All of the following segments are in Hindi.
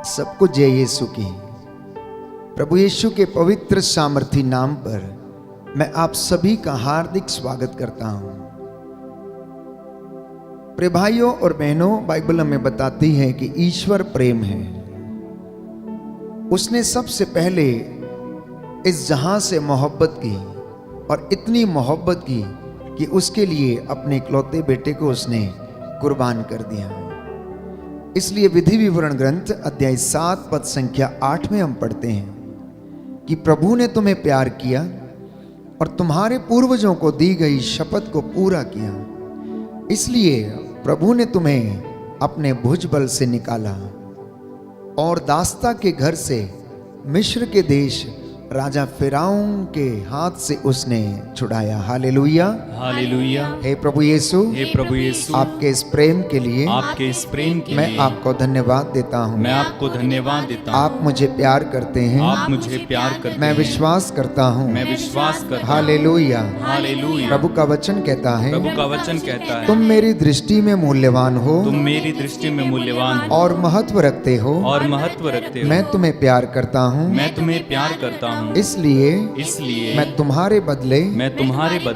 सबको जय यीशु की। प्रभु यीशु के पवित्र सामर्थी नाम पर मैं आप सभी का हार्दिक स्वागत करता हूं। प्रिय भाइयों और बहनों, बाइबल हमें बताती है कि ईश्वर प्रेम है। उसने सबसे पहले इस जहां से मोहब्बत की और इतनी मोहब्बत की कि उसके लिए अपने इकलौते बेटे को उसने कुर्बान कर दिया। इसलिए विधि विवरण ग्रंथ अध्याय 7 पद संख्या 8 में हम पढ़ते हैं कि प्रभु ने तुम्हें प्यार किया और तुम्हारे पूर्वजों को दी गई शपथ को पूरा किया। इसलिए प्रभु ने तुम्हें अपने भुजबल से निकाला और दास्ता के घर से मिस्र के देश राजा फिरौन के हाथ से उसने छुड़ाया। Hallelujah, hallelujah. हे प्रभु यीशु, हे प्रभु यीशु, आपके इस प्रेम के लिए आपके इस प्रेम के मैं लिए आपको धन्यवाद देता हूँ। मैं आपको धन्यवाद देता हूँ। आप मुझे प्यार करते हैं, आप मुझे प्यार करते मैं हैं। विश्वास करता हूँ। मैं विश्वास करता हूँ। Hallelujah, hallelujah. प्रभु का वचन कहता है, प्रभु का वचन कहता है, तुम मेरी दृष्टि में मूल्यवान हो तुम मेरी दृष्टि में मूल्यवान हो और महत्व रखते हो। और महत्व रखते हो। मैं तुम्हें प्यार करता हूँ, मैं तुम्हें प्यार करता हूँ। इसलिए इसलिए मैं तुम्हारे बदले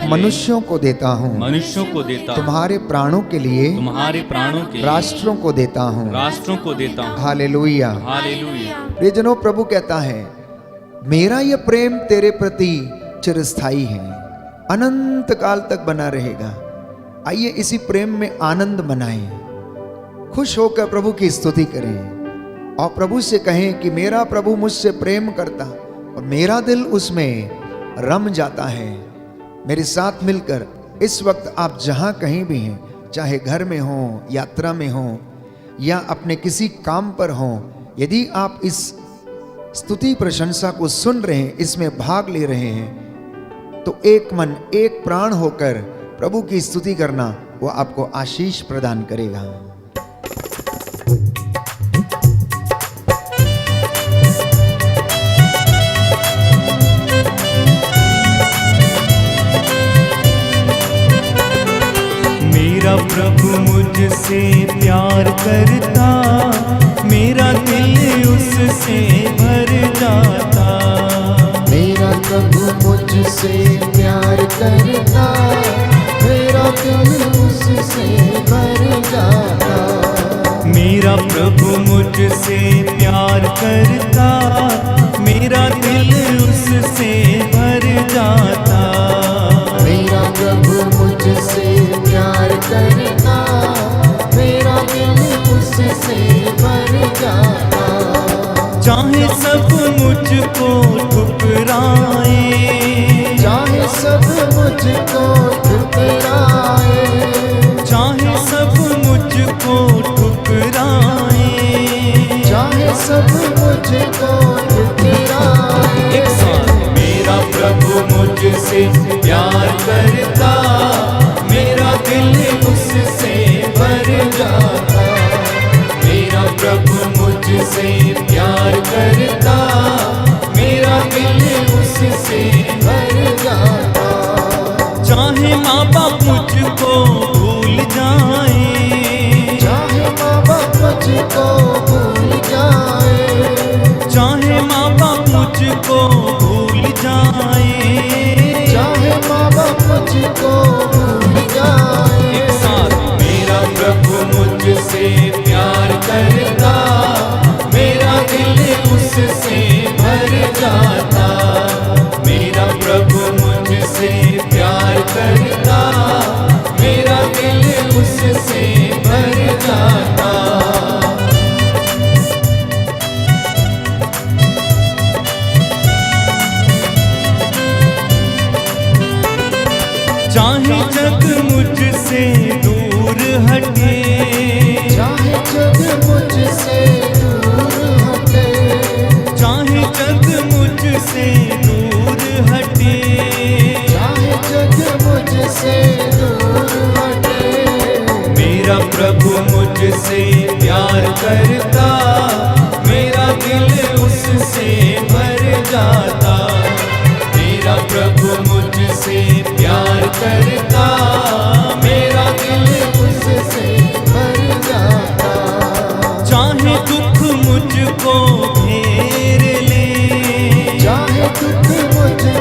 मनुष्यों को देता हूँ, मनुष्यों को देता हूँ। तुम्हारे प्राणों के लिए तुम्हारे प्राणों के लिए राष्ट्रों को देता हूँ। राष्ट्रों को देता हूँ। Hallelujah, hallelujah. प्रियजनों, प्रभु कहता है मेरा यह प्रेम तेरे प्रति चिरस्थायी है, अनंत काल तक बना रहेगा। आइए इसी प्रेम में आनंद मनाएं, खुश होकर प्रभु की स्तुति करें और प्रभु से कहें कि मेरा प्रभु मुझसे प्रेम करता और मेरा दिल उसमें रम जाता है। मेरे साथ मिलकर इस वक्त आप जहां कहीं भी हैं, चाहे घर में हो, यात्रा में हो या अपने किसी काम पर हो, यदि आप इस स्तुति प्रशंसा को सुन रहे हैं, इसमें भाग ले रहे हैं, तो एक मन एक प्राण होकर प्रभु की स्तुति करना, वो आपको आशीष प्रदान करेगा। मेरा प्रभु मुझसे प्यार करता, मेरा दिल उससे भर जाता। मेरा प्रभु मुझसे प्यार करता, मेरा दिल उससे भर जाता। मेरा प्रभु मुझसे प्यार करता, मेरा दिल उससे भर जाता। मेरा प्रभु मुझसे प्यार करता, मेरा दिल उससे भर जाता। चाहे सब मुझको ठुकराए, चाहे सब मुझको ठुकराए, चाहे सब मुझको ठुकराए, चाहे सब मुझको ठुकराए। एक साथ। मेरा प्रभु मुझसे प्यार करता, मेरा दिल उससे भर जाता। मेरा प्रभु मुझसे प्यार करता, मेरा दिल उससे भर जाता। चाहे माँ बाप मुझको भूल जाए, चाहे माँ बाप मुझको भूल जाए, चाहे माँ बाप मुझको भूल जाए, चाहे माँ बाप मुझको भूल जाए। एक साथ। मेरा प्रभु मुझसे प्यार करता, मेरा दिल उससे भर जाता। मेरा प्रभु मुझसे प्यार करता, मेरा दिल उससे भर जाता। चाहे जग मुझसे दूर हटे, चाहे जग मुझसे दूर हटे, चाहे जग मुझसे दूर हटे, चाहे जग मुझसे दूर हटे। मेरा प्रभु मुझसे प्यार करता, मेरा दिल उससे भर जाता। मेरा प्रभु मुझसे प्यार करता, मेरा दिल उससे भर जाता। चाहे दुख मुझको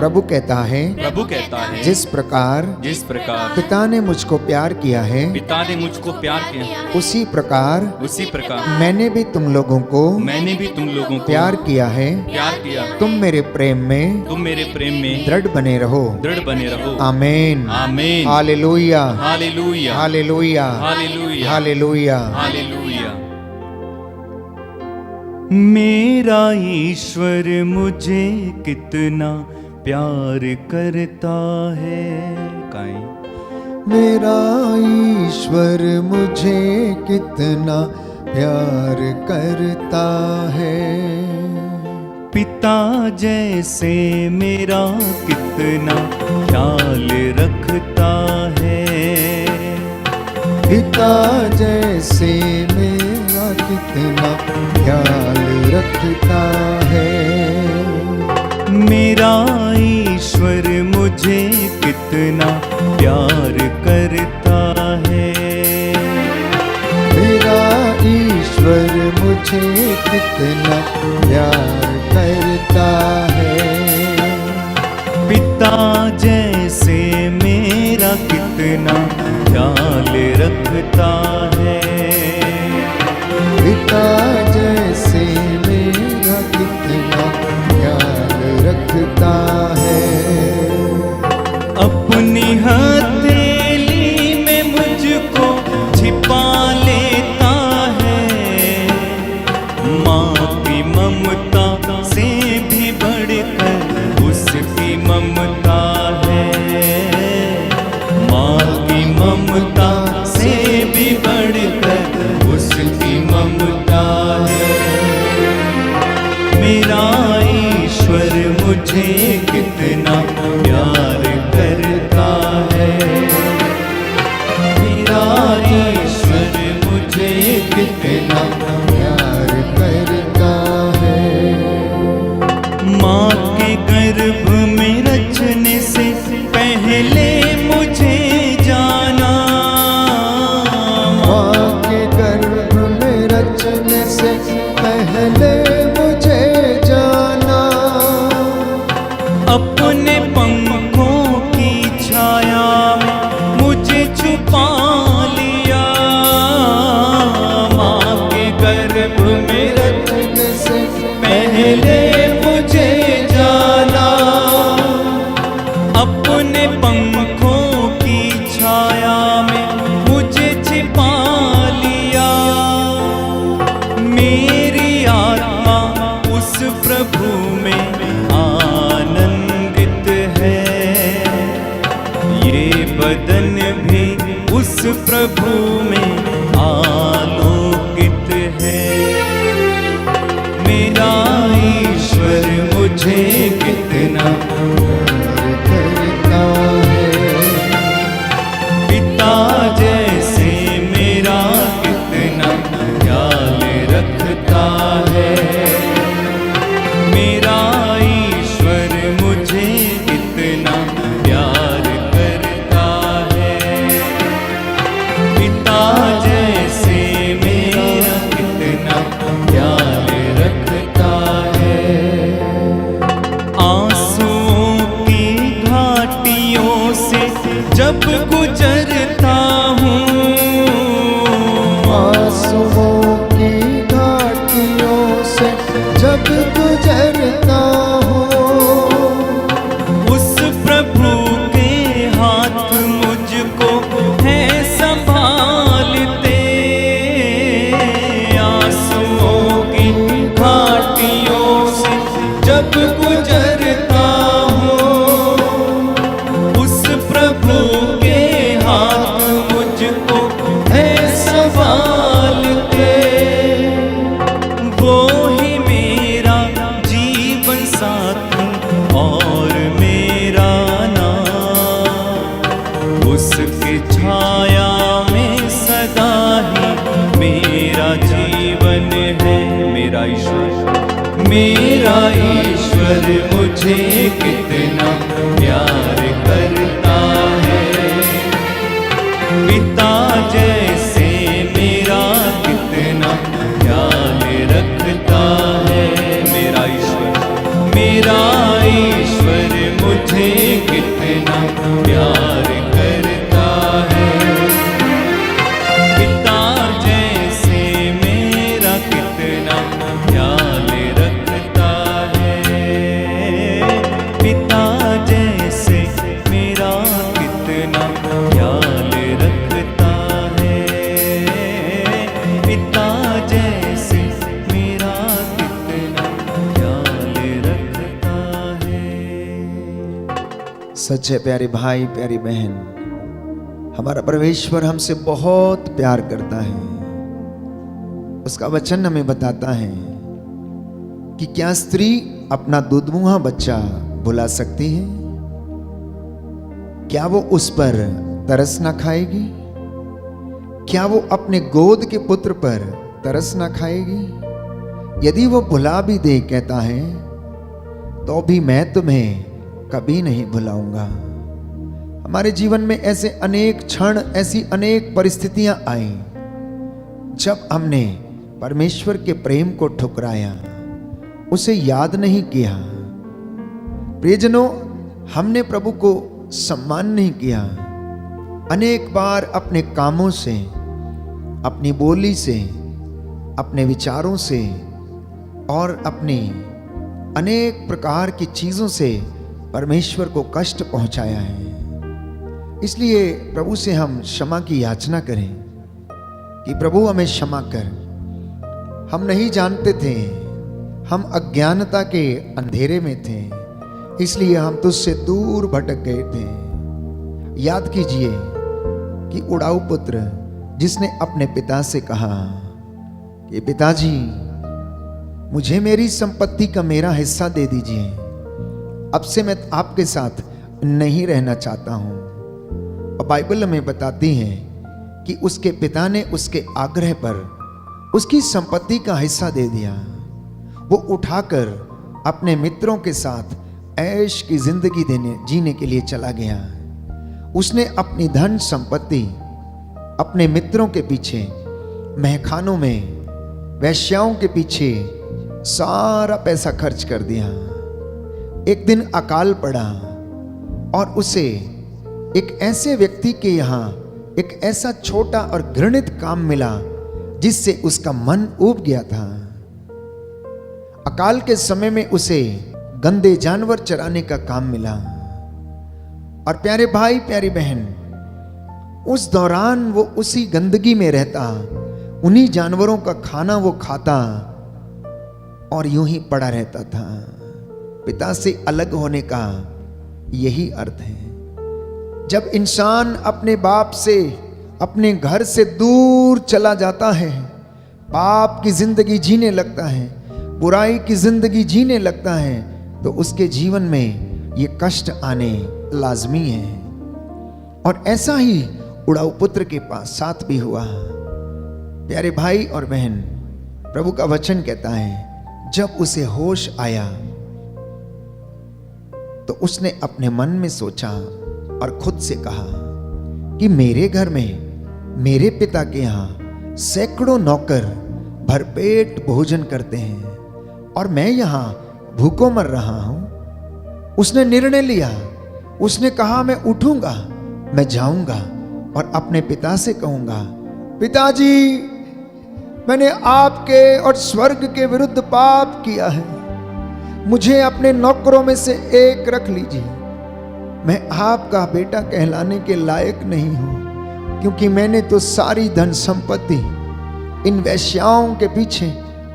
प्रभु कहता है, जिस प्रकार पिता ने मुझको प्यार किया है, उसी प्रकार मैंने भी तुम लोगों को प्यार किया है। तुम मेरे प्रेम में दृढ़ बने रहो। आमीन। Hallelujah, hallelujah, hallelujah, hallelujah, hallelujah. Hallelujah. मेरा ईश्वर मुझे कितना प्यार करता है। काई मेरा ईश्वर मुझे कितना प्यार करता है। पिता जैसे मेरा कितना ख्याल रखता है। पिता जैसे मेरा कितना ख्याल रखता है। मेरा ईश्वर मुझे कितना प्यार करता है। मेरा ईश्वर मुझे कितना प्यार करता है। पिता जैसे मेरा कितना ख्याल रखता है। पिता जैसे मेरा कितना ख्याल रखता है। अपनी हथेली में मुझको छिपा लेता है। माँ की ममता से भी बढ़कर उसकी ममता है। माँ की ममता से भी बढ़कर उसकी ममता है। मेरा ईश्वर मुझे कितना प्यार करता है। मेरा ईश्वर मुझे कितना प्यार करता है। माँ के गर्भ में रचने से पहले मुझे जाना। माँ के गर्भ में रचने से पहले मुझे जाना। अपने पंखों की छाया में मुझे छुपा लिया। माँ के गर्भ में रचने से पहले मुझे जाना। अपने पंखों की छाया में मुझे छिपा लिया। मेरी आत्मा उस प्रभु में आनंदित है। ये बदन भी उस प्रभु में आलोकित है। मेरा ईश्वर मुझे कितना करता है। पिता जैसे मेरा कितना ख्याल रखता है। मेरा ईश्वर मुझे कितना प्यार करता है। पिता जैसे मेरा कितना ख्याल रखता है। आंसुओं की घाटियों से जब गुजरता हूँ। आंसुओं की घाटियों से जब गुजरता हूँ। उस प्रभु के हाथ मुझको है संभालते। आंसुओं की घाटियों से जब गुजरता हूँ। उस प्रभु के हाथ मुझको है संभालते। वो ही मेरा जीवन साथी और मेरा नाम। उसकी छाया में सदा ही मेरा जीवन है। मेरा ईश्वर मुझे कितना प्यार करता है। पिता जैसे मेरा कितना ख्याल रखता है। मेरा ईश्वर मुझे सच्चे प्यारे भाई प्यारी बहन, हमारा परमेश्वर हमसे बहुत प्यार करता है। उसका वचन हमें बताता है कि क्या स्त्री अपना दूधमुहा बच्चा भुला सकती है? क्या वो उस पर तरस ना खाएगी? क्या वो अपने गोद के पुत्र पर तरस ना खाएगी? यदि वो भुला भी दे, कहता है, तो भी मैं तुम्हें कभी नहीं भुलाऊंगा। हमारे जीवन में ऐसे अनेक क्षण, ऐसी अनेक परिस्थितियां आई जब हमने परमेश्वर के प्रेम को ठुकराया, उसे याद नहीं किया। प्रियजनों, हमने प्रभु को सम्मान नहीं किया। अनेक बार अपने कामों से, अपनी बोली से, अपने विचारों से और अपनी अनेक प्रकार की चीजों से परमेश्वर को कष्ट पहुंचाया है। इसलिए प्रभु से हम क्षमा की याचना करें कि प्रभु हमें क्षमा कर। हम नहीं जानते थे, हम अज्ञानता के अंधेरे में थे, इसलिए हम तुझसे दूर भटक गए थे। याद कीजिए कि उड़ाऊ पुत्र जिसने अपने पिता से कहा कि पिताजी, मुझे मेरी संपत्ति का मेरा हिस्सा दे दीजिए, अब से मैं आपके साथ नहीं रहना चाहता हूं। और बाइबल हमें बताती है कि उसके पिता ने उसके आग्रह पर उसकी संपत्ति का हिस्सा दे दिया। वो उठाकर अपने मित्रों के साथ ऐश की जिंदगी जीने के लिए चला गया। उसने अपनी धन संपत्ति अपने मित्रों के पीछे, महखानों में, वेश्याओं के पीछे सारा पैसा खर्च कर दिया। एक दिन अकाल पड़ा और उसे एक ऐसे व्यक्ति के यहाँ एक ऐसा छोटा और घृणित काम मिला जिससे उसका मन ऊब गया था। अकाल के समय में उसे गंदे जानवर चराने का काम मिला। और प्यारे भाई प्यारी बहन, उस दौरान वो उसी गंदगी में रहता, उन्हीं जानवरों का खाना वो खाता और यूं ही पड़ा रहता था। पिता से अलग होने का यही अर्थ है। जब इंसान अपने बाप से, अपने घर से दूर चला जाता है, पाप की जिंदगी जीने लगता है, बुराई की जिंदगी जीने लगता है, तो उसके जीवन में ये कष्ट आने लाजमी है। और ऐसा ही उड़ाऊ पुत्र के पास साथ भी हुआ। प्यारे भाई और बहन, प्रभु का वचन कहता है, जब उसे होश आया तो उसने अपने मन में सोचा और खुद से कहा कि मेरे घर में, मेरे पिता के यहाँ सैकड़ों नौकर भरपेट भोजन करते हैं और मैं यहाँ भूखों मर रहा हूं। उसने निर्णय लिया, उसने कहा, मैं उठूंगा, मैं जाऊंगा और अपने पिता से कहूंगा, पिताजी, मैंने आपके और स्वर्ग के विरुद्ध पाप किया है, मुझे अपने नौकरों में से एक रख लीजिए। मैं आपका बेटा कहलाने के लायक नहीं हूं, क्योंकि मैंने तो सारी धन संपत्ति इन वेश्याओं के पीछे,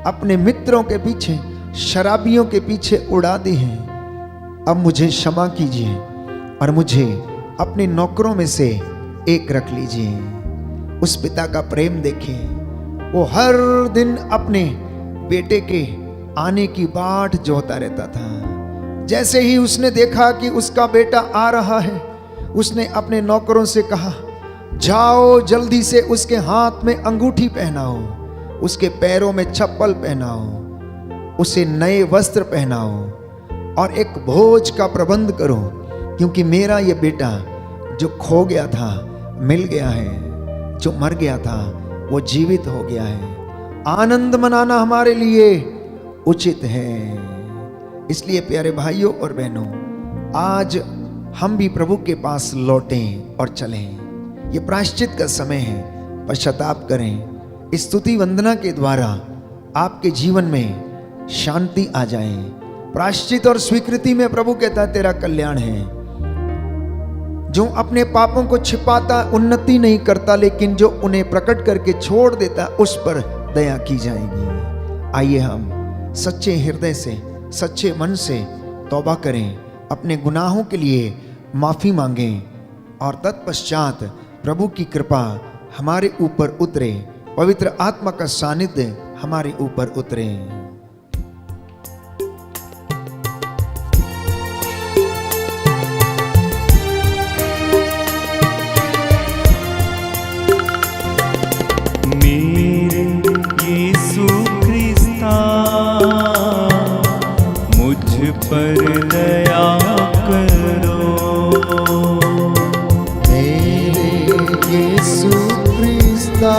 अपने मित्रों के पीछे, शराबियों के पीछे उड़ा दी है। अब मुझे क्षमा कीजिए और मुझे अपने नौकरों में से एक रख लीजिए। उस पिता का प्रेम देखिए, वो हर दिन अपने बेटे के आने की बाट जोहता रहता था। जैसे ही उसने देखा कि उसका बेटा आ रहा है, उसने अपने नौकरों से कहा, जाओ जल्दी से उसके हाथ में अंगूठी पहनाओ, उसके पैरों में चप्पल पहनाओ, उसे नए वस्त्र पहनाओ और एक भोज का प्रबंध करो, क्योंकि मेरा ये बेटा जो खो गया था मिल गया है, जो मर गया था वो जीवित हो गया है। आनंद मनाना हमारे लिए उचित है। इसलिए प्यारे भाइयों और बहनों, आज हम भी प्रभु के पास लौटें और चलें। ये प्रायश्चित का समय है, पश्चाताप करें। इस स्तुति वंदना के द्वारा आपके जीवन में शांति आ जाए। प्रायश्चित और स्वीकृति में प्रभु कहता है, तेरा कल्याण है। जो अपने पापों को छिपाता उन्नति नहीं करता, लेकिन जो उन्हें प्रकट करके छोड़ देता उस पर दया की जाएगी। आइए हम सच्चे हृदय से, सच्चे मन से तौबा करें, अपने गुनाहों के लिए माफ़ी मांगें और तत्पश्चात प्रभु की कृपा हमारे ऊपर उतरे, पवित्र आत्मा का सानिध्य हमारे ऊपर उतरे। मेरे यीशु ख्रिस्ता मुझ पर दया करो। मेरे यीशु ख्रिस्ता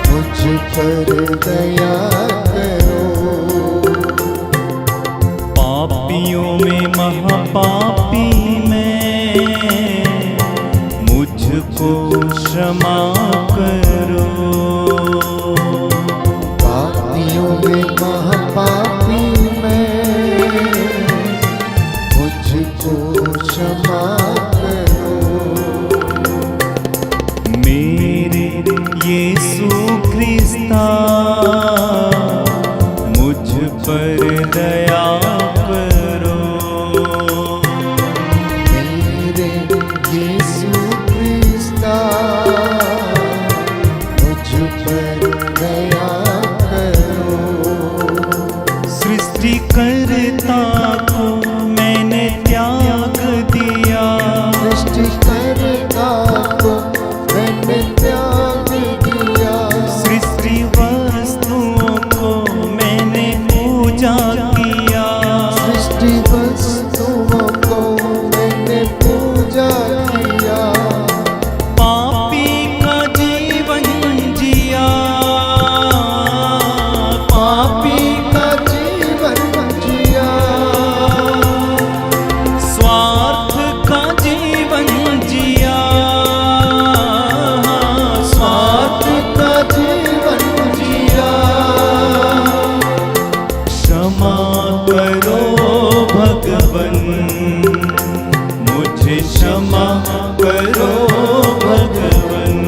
मुझ पर दया करो। पापियों में महापापी में मुझको क्षमा करो। पापियों में महापापी में मुझको क्षमा करो। मेरे यीशु ख्रिस्ता मुझ पर दया करो। मेरे यीशु ख्रिस्ता मुझ पर दया करो। सृष्टिकर्ता को मैंने त्याग दिया। सृष्टिकर्ता को मैंने त्याग दिया। सृष्टि वस्तुओं को मैंने पूजा किया। सृष्टि वस्तुओं को मैंने पूजा किया। पापी का जीवन जिया। पापी का जीवन जिया। स्वार्थ का जीवन जिया। स्वार्थ का जीवन जिया। क्षमा करो भगवन, मुझे क्षमा करो भगवन।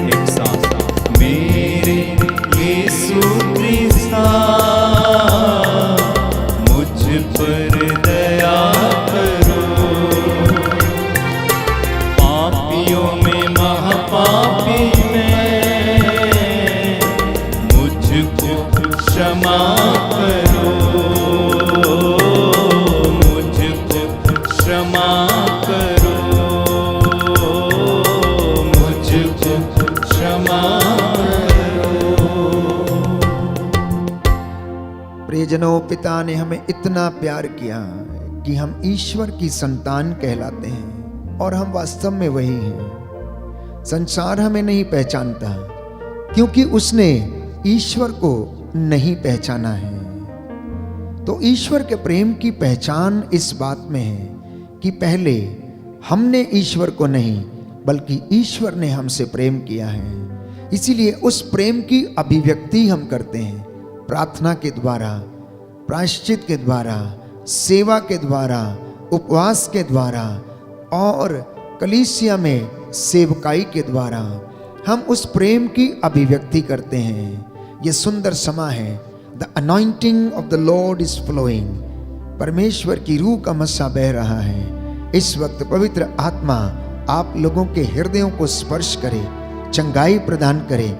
एक साथ मेरे यीशु ख्रिस्ता मुझ पर दया करो। पापियों में महापापी में मुझको क्षमा करो। मुझको क्षमा करो। मुझको क्षमा करो। प्रियजनों, पिता ने हमें इतना प्यार किया कि हम ईश्वर की संतान कहलाते हैं और हम वास्तव में वही हैं। संसार हमें नहीं पहचानता क्योंकि उसने ईश्वर को नहीं पहचाना है। तो ईश्वर के प्रेम की पहचान इस बात में है कि पहले हमने ईश्वर को नहीं बल्कि ईश्वर ने हमसे प्रेम किया है। इसीलिए उस प्रेम की अभिव्यक्ति हम करते हैं प्रार्थना के द्वारा, प्रायश्चित के द्वारा, सेवा के द्वारा, उपवास के द्वारा और कलीसिया में सेवकाई के द्वारा हम उस प्रेम की अभिव्यक्ति करते हैं। ये सुंदर समय है। The anointing of the Lord is flowing. परमेश्वर की रूह का मस्सा बह रहा है। इस वक्त पवित्र आत्मा आप लोगों के हृदयों को स्पर्श करे, चंगाई प्रदान करे,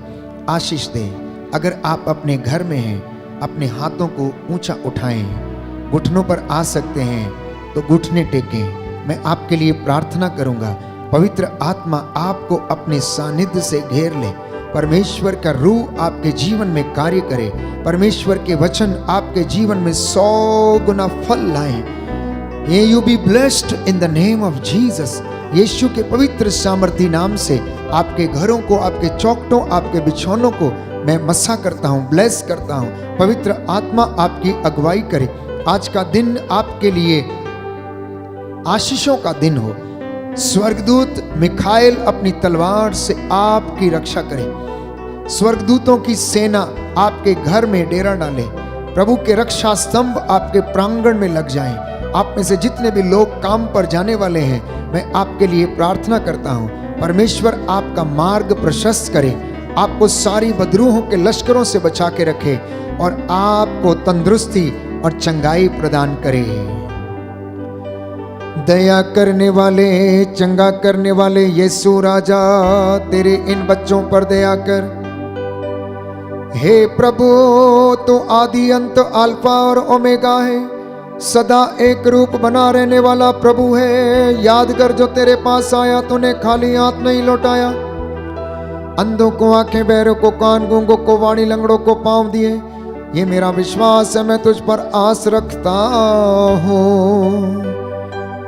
आशीष दे। अगर आप अपने घर में हैं, अपने हाथों को ऊंचा उठाएं, घुटनों पर आ सकते हैं तो घुटने टेकें। मैं आपके लिए प्रार्थना करूंगा। पवित्र आत्मा आपको अपने सानिध्य से घेर ले। परमेश्वर का रूह आपके जीवन में कार्य करे। परमेश्वर के वचन आपके जीवन में 100 गुना फल लाए। May you be blessed in the name of Jesus। यीशु के पवित्र सामर्थी नाम से आपके घरों को, आपके चौखटों, आपके बिछौनों को मैं मसा करता हूँ, ब्लेस करता हूँ। पवित्र आत्मा आपकी अगुवाई करे। आज का दिन आपके लिए आशीषों का दिन हो। स्वर्गदूत मिखाएल अपनी तलवार से आपकी रक्षा करे। स्वर्गदूतों की सेना आपके घर में डेरा डाले। प्रभु के रक्षा स्तंभ आपके प्रांगण में लग जाएं। आप में से जितने भी लोग काम पर जाने वाले हैं, मैं आपके लिए प्रार्थना करता हूं। परमेश्वर आपका मार्ग प्रशस्त करे, आपको सारी बदरूहों के लश्करों से बचा के रखे और आपको तंदुरुस्ती और चंगाई प्रदान करे। दया करने वाले, चंगा करने वाले यीशु राजा, तेरे इन बच्चों पर दया कर। हे प्रभु, तो आदि अंत अल्फा और ओमेगा है, सदा एक रूप बना रहने वाला प्रभु है। याद कर, जो तेरे पास आया तूने खाली हाथ नहीं लौटाया। अंधों को आंखें, बहरों को कान, गूंगों को वाणी, लंगड़ों को पांव दिए। ये मेरा विश्वास है, मैं तुझ पर आस रखता हूँ।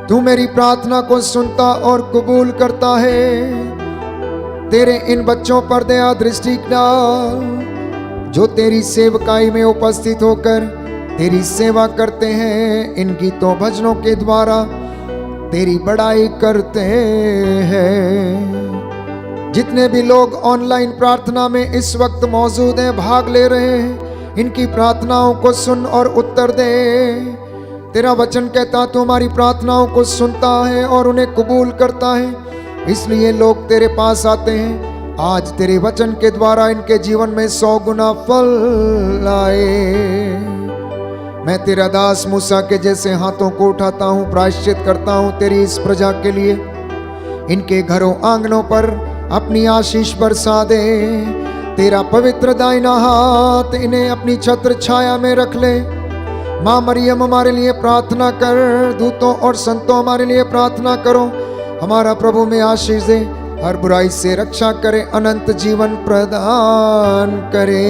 तू मेरी प्रार्थना को सुनता और कबूल करता है। तेरे इन बच्चों पर दया दृष्टि डाल, जो तेरी सेवकाई में उपस्थित होकर तेरी सेवा करते हैं। इन गीतों भजनों के द्वारा तेरी बड़ाई करते हैं। जितने भी लोग ऑनलाइन प्रार्थना में इस वक्त मौजूद हैं, भाग ले रहे हैं, इनकी प्रार्थनाओं को सुन और उत्तर दे। तेरा वचन कहता, तू हमारी प्रार्थनाओं को सुनता है और उन्हें कबूल करता है, इसलिए लोग तेरे पास आते हैं। आज तेरे वचन के द्वारा इनके जीवन में 100 गुना फल आए। मैं तेरा दास मूसा के जैसे हाथों को उठाता हूँ, प्रायश्चित करता हूँ तेरी इस प्रजा के लिए। इनके घरों आंगनों पर अपनी आशीष बरसा दे। तेरा पवित्र दाहिना हाथ इन्हें अपनी छत्र छाया में रख ले। माँ मरियम हमारे लिए प्रार्थना कर, दूतों और संतों हमारे लिए प्रार्थना करो। हमारा प्रभु में आशीष दे, हर बुराई से रक्षा करे, अनंत जीवन प्रदान करे।